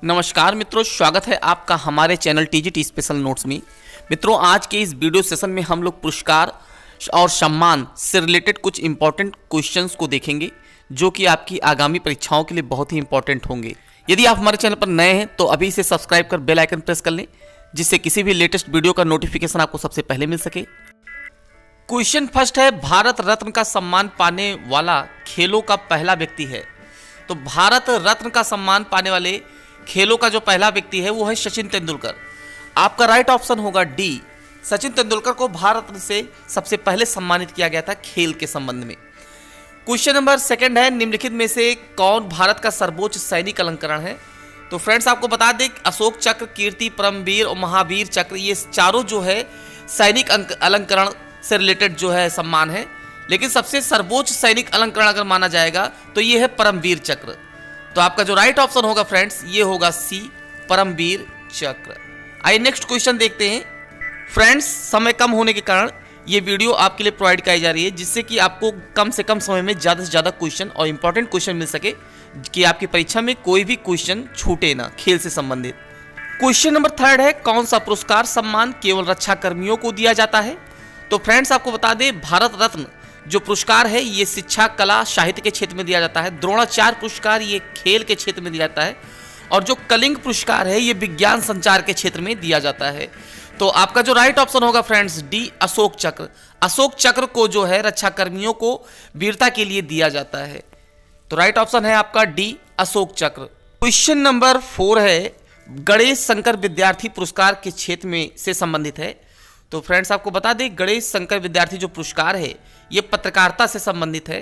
नमस्कार मित्रों, स्वागत है आपका हमारे चैनल टीजीटी स्पेशल नोट्स में। मित्रों, आज के इस वीडियो सेशन में हम लोग पुरस्कार और सम्मान से रिलेटेड कुछ इंपॉर्टेंट क्वेश्चंस को देखेंगे जो कि आपकी आगामी परीक्षाओं के लिए बहुत ही इंपॉर्टेंट होंगे। यदि आप हमारे चैनल पर नए हैं तो अभी इसे सब्सक्राइब कर बेल आइकन प्रेस कर लें, जिससे किसी भी लेटेस्ट वीडियो का नोटिफिकेशन आपको सबसे पहले मिल सके। क्वेश्चन फर्स्ट है, भारत रत्न का सम्मान पाने वाला खेलों का पहला व्यक्ति है। तो भारत रत्न का सम्मान पाने वाले खेलों का जो पहला व्यक्ति है वो है सचिन तेंदुलकर। आपका राइट ऑप्शन होगा डी। सचिन तेंदुलकर को भारत रत्न से सबसे पहले सम्मानित किया गया था खेल के संबंध में। क्वेश्चन नंबर सेकंड है, निम्नलिखित में से कौन भारत का सर्वोच्च सैनिक अलंकरण है। तो फ्रेंड्स, आपको बता दें अशोक चक्र, कीर्ति, परमवीर और महावीर चक्र, ये चारों जो है सैनिक अलंकरण से रिलेटेड जो है सम्मान है, लेकिन सबसे सर्वोच्च सैनिक अलंकरण अगर माना जाएगा तो ये है परमवीर चक्र। तो आपका जो राइट ऑप्शन होगा फ्रेंड्स ये होगा सी, परमवीर चक्र। आइए नेक्स्ट क्वेश्चन देखते हैं। फ्रेंड्स, समय कम होने के कारण ये वीडियो आपके लिए प्रोवाइड कराई जा रही है, जिससे कि आपको कम से कम समय में ज़्यादा से ज़्यादा क्वेश्चन और इंपॉर्टेंट क्वेश्चन मिल सके कि आपकी परीक्षा में कोई भी क्वेश्चन छूटे ना खेल से संबंधित। क्वेश्चन नंबर थर्ड है, कौन सा पुरस्कार सम्मान केवल रक्षा कर्मियों को दिया जाता है। तो फ्रेंड्स, आपको बता दें भारत रत्न जो पुरस्कार है ये शिक्षा, कला, साहित्य के क्षेत्र में दिया जाता है। द्रोणाचार्य पुरस्कार ये खेल के क्षेत्र में दिया जाता है, और जो कलिंग पुरस्कार है ये विज्ञान संचार के क्षेत्र में दिया जाता है। तो आपका जो राइट ऑप्शन होगा फ्रेंड्स डी, अशोक चक्र। अशोक चक्र को जो है रक्षा कर्मियों को वीरता के लिए दिया जाता है। तो राइट ऑप्शन है आपका डी, अशोक चक्र। क्वेश्चन नंबर 4 है, गणेश शंकर विद्यार्थी पुरस्कार के क्षेत्र में से संबंधित है। तो फ्रेंड्स, आपको बता दें गणेश शंकर विद्यार्थी जो पुरस्कार है ये पत्रकारिता से संबंधित है।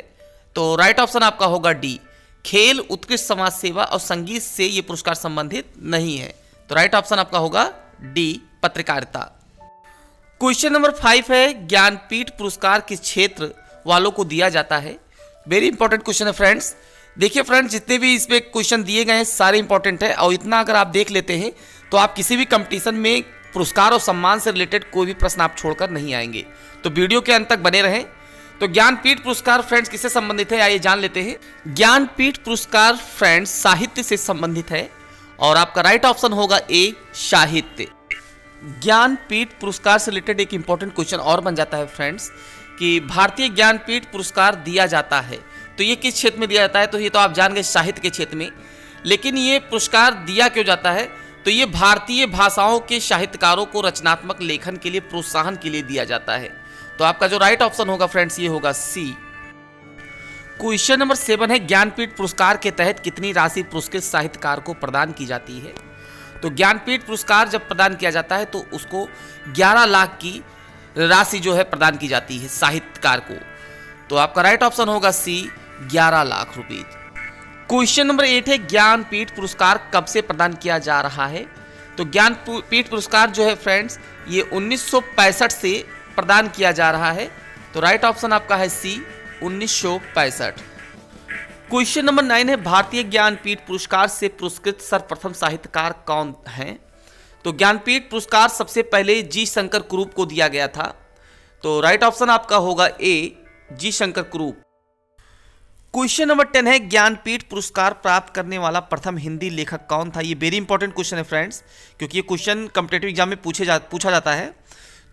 तो राइट ऑप्शन आपका होगा डी। खेल, उत्कृष्ट समाज सेवा और संगीत से ये पुरस्कार संबंधित नहीं है। तो राइट ऑप्शन आपका होगा डी, पत्रकारिता। क्वेश्चन नंबर 5 है, ज्ञानपीठ पुरस्कार किस क्षेत्र वालों को दिया जाता है। वेरी इंपॉर्टेंट क्वेश्चन है फ्रेंड्स। देखिए फ्रेंड्स, जितने भी इसमें क्वेश्चन दिए गए हैं सारे इंपॉर्टेंट है, और इतना अगर आप देख लेते हैं तो आप किसी भी कंपटीशन में पुरस्कार और सम्मान से रिलेटेड कोई भी प्रश्न आप छोड़कर नहीं आएंगे। तो वीडियो के अंत तक बने रहें। तो ज्ञानपीठ पुरस्कार फ्रेंड्स किससे संबंधित है, आइए जान लेते हैं। ज्ञानपीठ पुरस्कार फ्रेंड्स साहित्य से संबंधित है, और आपका राइट ऑप्शन होगा ए, साहित्य। ज्ञानपीठ पुरस्कार से रिलेटेड एक इंपॉर्टेंट क्वेश्चन और बन जाता है फ्रेंड्स कि भारतीय ज्ञानपीठ पुरस्कार दिया जाता है तो ये किस क्षेत्र में दिया जाता है। तो ये तो आप जान गए साहित्य के क्षेत्र में, लेकिन ये पुरस्कार दिया क्यों जाता है तो ये भारतीय भाषाओं के साहित्यकारों को रचनात्मक लेखन के लिए प्रोत्साहन के लिए दिया जाता है। तो आपका जो राइट ऑप्शन होगा फ्रेंड्स ये होगा सी। क्वेश्चन नंबर 7 है, ज्ञानपीठ पुरस्कार के तहत कितनी राशि पुरस्कृत साहित्यकार को प्रदान की जाती है। तो ज्ञानपीठ पुरस्कार जब प्रदान किया जाता है तो उसको 11 लाख की राशि जो है प्रदान की जाती है साहित्यकार को। तो आपका राइट ऑप्शन होगा सी, 11 लाख रुपए। क्वेश्चन नंबर 8 है, ज्ञानपीठ पुरस्कार कब से प्रदान किया जा रहा है। तो ज्ञानपीठ पुरस्कार जो है फ्रेंड्स ये 1965 से प्रदान किया जा रहा है। तो राइट ऑप्शन आपका है सी, 1965। क्वेश्चन नंबर 9 है, भारतीय ज्ञानपीठ पुरस्कार से पुरस्कृत सर्वप्रथम साहित्यकार कौन हैं। तो ज्ञानपीठ पुरस्कार सबसे पहले जी शंकर कुरूप को दिया गया था। तो राइट ऑप्शन आपका होगा ए, जी शंकर कुरूप। क्वेश्चन नंबर 10 है, ज्ञानपीठ पुरस्कार प्राप्त करने वाला प्रथम हिंदी लेखक कौन था। ये वेरी इंपॉर्टेंट क्वेश्चन है फ्रेंड्स, क्योंकि ये क्वेश्चन कॉम्पिटिटिव एग्जाम में पूछा जाता है।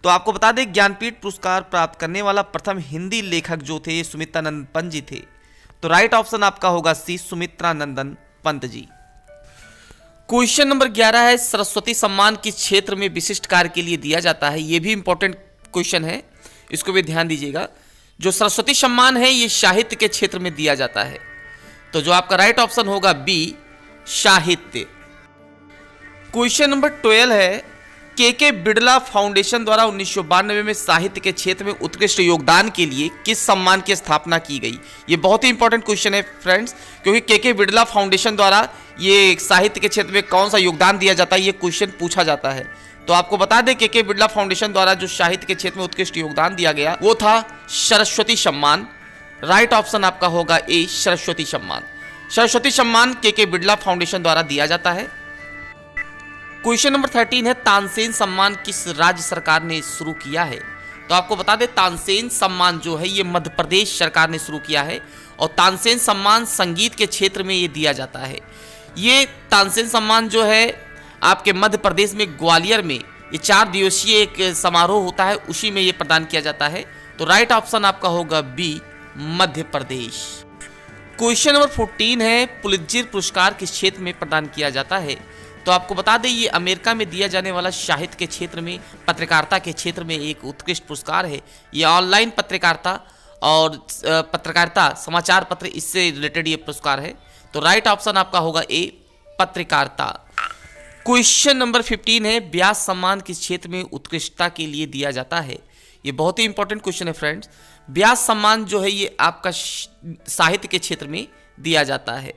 तो आपको बता दें ज्ञानपीठ पुरस्कार प्राप्त करने वाला प्रथम हिंदी लेखक जो थे सुमित्रानंद पंत जी थे। तो राइट ऑप्शन आपका होगा सी, सुमित्रानंदन पंत जी। क्वेश्चन नंबर 11 है, सरस्वती सम्मान किस क्षेत्र में विशिष्ट कार्य के लिए दिया जाता है। ये भी इंपॉर्टेंट क्वेश्चन है, इसको भी ध्यान दीजिएगा। जो सरस्वती सम्मान है ये साहित्य के क्षेत्र में दिया जाता है। तो जो आपका राइट ऑप्शन होगा बी, साहित्य। क्वेश्चन नंबर 12 है, के बिड़ला फाउंडेशन द्वारा 1992 में साहित्य के क्षेत्र में उत्कृष्ट योगदान के लिए किस सम्मान की स्थापना की गई। ये बहुत ही इंपॉर्टेंट क्वेश्चन है फ्रेंड्स, क्योंकि के बिड़ला फाउंडेशन द्वारा ये साहित्य के क्षेत्र में कौन सा योगदान दिया जाता है ये क्वेश्चन पूछा जाता है। तो आपको बता दें के बिड़ला फाउंडेशन द्वारा जो साहित्य के क्षेत्र में उत्कृष्ट योगदान दिया गया वो था सरस्वती सम्मान। राइट ऑप्शन आपका होगा ए, सरस्वती सम्मान। सरस्वती सम्मान के बिड़ला फाउंडेशन द्वारा दिया जाता है। क्वेश्चन नंबर 13 है, तानसेन सम्मान किस राज्य सरकार ने शुरू किया है। तो आपको बता दें तानसेन सम्मान जो है ये मध्य प्रदेश सरकार ने शुरू किया है, और तानसेन सम्मान संगीत के क्षेत्र में ये दिया जाता है। ये तानसेन सम्मान जो है आपके मध्य प्रदेश में ग्वालियर में ये 4 दिवसीय एक समारोह होता है, उसी में ये प्रदान किया जाता है। तो राइट ऑप्शन आपका होगा B, Madhya Pradesh. Question number 14 है, पुलित्जर पुरस्कार किस क्षेत्र में प्रदान किया जाता है? तो आपको बता दें ये अमेरिका में दिया जाने वाला साहित्य के क्षेत्र में, पत्रकारिता के क्षेत्र में एक उत्कृष्ट पुरस्कार है। ये ऑनलाइन पत्रकारिता और पत्रकारिता समाचार पत्र इससे रिलेटेड ये पुरस्कार है। तो राइट ऑप्शन आपका होगा ए, पत्रकारिता। क्वेश्चन नंबर 15 है, व्यास सम्मान किस क्षेत्र में उत्कृष्टता के लिए दिया जाता है? ये बहुत ही इंपॉर्टेंट क्वेश्चन है फ्रेंड्स। व्यास सम्मान जो है ये आपका साहित्य के क्षेत्र में दिया जाता है।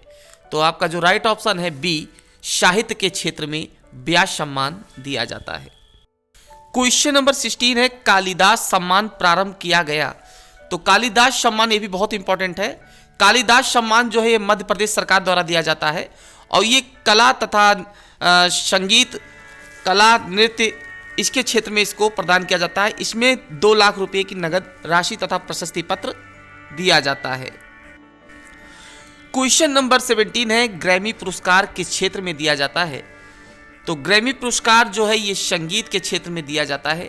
तो आपका जो राइट ऑप्शन है बी, साहित्य के क्षेत्र में व्यास सम्मान दिया जाता है। क्वेश्चन नंबर 16 है, कालिदास सम्मान प्रारंभ किया गया। तो कालिदास सम्मान ये भी बहुत इंपॉर्टेंट है। कालिदास सम्मान जो है ये मध्य प्रदेश सरकार द्वारा दिया जाता है और ये कला तथा संगीत, कला, नृत्य इसके क्षेत्र में इसको प्रदान किया जाता है। इसमें 2 लाख रुपए की नगद राशि तथा प्रशस्ति पत्र दिया जाता है। क्वेश्चन नंबर 17 है, ग्रैमी पुरस्कार किस क्षेत्र में दिया जाता है? तो ग्रैमी पुरस्कार जो है ये संगीत के क्षेत्र में दिया जाता है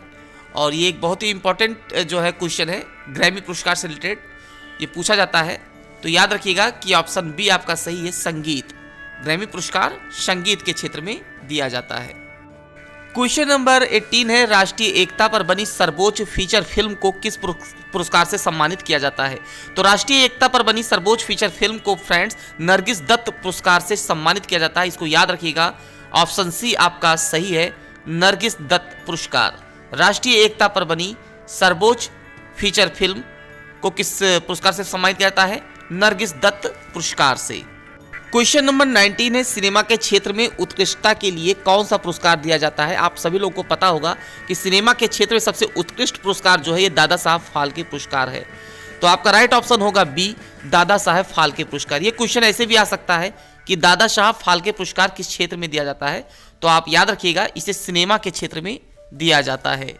और ये एक बहुत ही इंपॉर्टेंट जो है क्वेश्चन है, ग्रैमी पुरस्कार से रिलेटेड ये पूछा जाता है। तो याद रखिएगा कि ऑप्शन बी आपका सही है, संगीत। ग्रैमी पुरस्कार संगीत के क्षेत्र में दिया जाता है। क्वेश्चन नंबर 18 है, राष्ट्रीय एकता पर बनी सर्वोच्च फीचर फिल्म को किस पुरस्कार से सम्मानित किया जाता है? तो राष्ट्रीय एकता पर बनी सर्वोच्च फीचर फिल्म को फ्रेंड्स नरगिस दत्त पुरस्कार से सम्मानित किया जाता है। इसको याद रखिएगा, ऑप्शन सी आपका सही है, नरगिस दत्त पुरस्कार। राष्ट्रीय एकता पर बनी सर्वोच्च फीचर फिल्म को किस पुरस्कार से सम्मानित किया जाता है? नरगिस दत्त पुरस्कार से। क्वेश्चन नंबर 19 है, सिनेमा के क्षेत्र में उत्कृष्टता के लिए कौन सा पुरस्कार दिया जाता है? आप सभी लोगों को पता होगा कि सिनेमा के क्षेत्र में सबसे उत्कृष्ट पुरस्कार जो है ये दादा साहब फाल्के पुरस्कार है। तो आपका राइट ऑप्शन होगा बी, दादा साहब फाल्के पुरस्कार। ये क्वेश्चन ऐसे भी आ सकता है कि दादा साहब फाल्के पुरस्कार किस क्षेत्र में दिया जाता है? तो आप याद रखिएगा, इसे सिनेमा के क्षेत्र में दिया जाता है।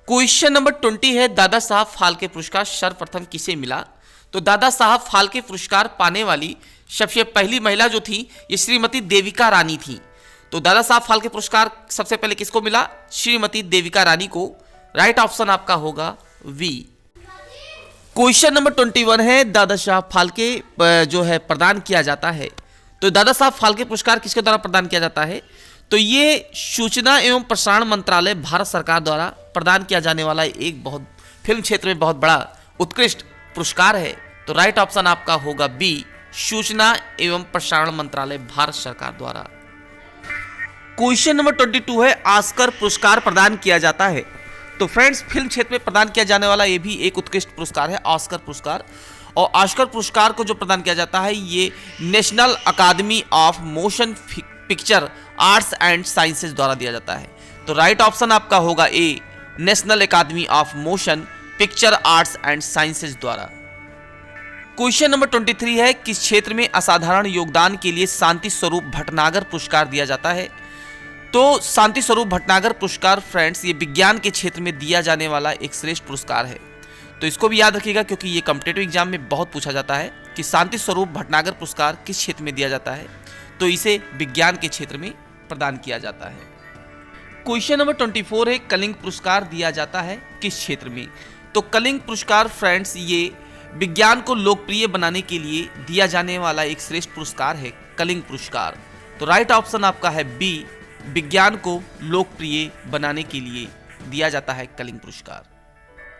क्वेश्चन नंबर 20 है, दादा साहब फाल्के पुरस्कार सर्वप्रथम किसे मिला? तो दादा साहब फाल्के पुरस्कार पाने वाली सबसे पहली महिला जो थी ये श्रीमती देविका रानी थी। तो दादा साहब फाल्के पुरस्कार सबसे पहले किसको मिला? श्रीमती देविका रानी को। राइट ऑप्शन आपका होगा वी। क्वेश्चन नंबर 21 है, दादा साहब फाल्के जो है प्रदान किया जाता है। तो दादा साहब फाल्के पुरस्कार किसके द्वारा प्रदान किया जाता है? तो ये सूचना एवं प्रसारण मंत्रालय भारत सरकार द्वारा प्रदान किया जाने वाला एक बहुत फिल्म क्षेत्र में बहुत बड़ा उत्कृष्ट पुरस्कार है। तो राइट ऑप्शन आपका होगा बी, सूचना एवं प्रसारण मंत्रालय भारत सरकार द्वारा। क्वेश्चन नंबर 22 है, ऑस्कर पुरस्कार प्रदान किया जाता है। तो फ्रेंड्स फिल्म क्षेत्र में प्रदान किया जाने वाला ये भी एक उत्कृष्ट पुरस्कार है, ऑस्कर पुरस्कार। और ऑस्कर पुरस्कार को जो प्रदान किया जाता है ये national academy of motion picture arts and sciences द्वारा दिया जाता है। तो राइट ऑप्शन आपका होगा A, national academy of motion picture arts and sciences द्वारा। क्वेश्चन नंबर 23 है, किस क्षेत्र में असाधारण योगदान के लिए शांति स्वरूप भटनागर पुरस्कार दिया जाता है? तो शांति स्वरूप भटनागर पुरस्कार फ्रेंड्स ये विज्ञान के क्षेत्र में दिया जाने वाला एक श्रेष्ठ पुरस्कार है। तो इसको भी याद रखिएगा क्योंकि ये कॉम्पिटिटिव एग्जाम में बहुत पूछा जाता है कि शांति स्वरूप भटनागर पुरस्कार किस क्षेत्र में दिया जाता है। तो इसे विज्ञान के क्षेत्र में प्रदान किया जाता है। क्वेश्चन नंबर 24 है, कलिंग पुरस्कार दिया जाता है किस क्षेत्र में? तो कलिंग पुरस्कार फ्रेंड्स ये विज्ञान को लोकप्रिय बनाने के लिए दिया जाने वाला एक श्रेष्ठ पुरस्कार है, कलिंग पुरस्कार। तो राइट ऑप्शन आपका है बी, विज्ञान को लोकप्रिय बनाने के लिए दिया जाता है कलिंग पुरस्कार।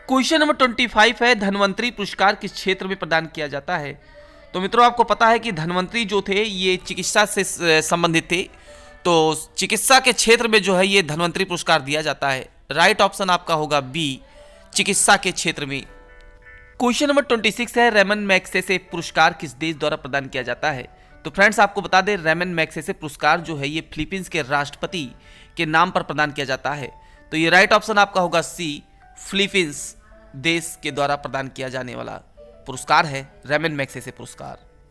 क्वेश्चन नंबर 25 है, धन्वंतरी पुरस्कार किस क्षेत्र में प्रदान किया जाता है? तो मित्रों आपको पता है कि धन्वंतरी जो थे ये चिकित्सा से संबंधित थे। तो चिकित्सा के क्षेत्र में जो है ये धन्वंतरी पुरस्कार दिया जाता है। राइट ऑप्शन आपका होगा बी, चिकित्सा के क्षेत्र में। क्वेश्चन नंबर 26 है, रेमन मैग्सेसे पुरस्कार किस देश द्वारा प्रदान किया जाता है? तो फ्रेंड्स आपको बता दें रेमन मैग्सेसे पुरस्कार जो है ये फिलीपींस के राष्ट्रपति के नाम पर प्रदान किया जाता है। तो ये राइट ऑप्शन आपका होगा सी, फिलीपींस देश के द्वारा प्रदान किया जाने वाला पुरस्कार है रेमन मैग्सेसे पुरस्कार।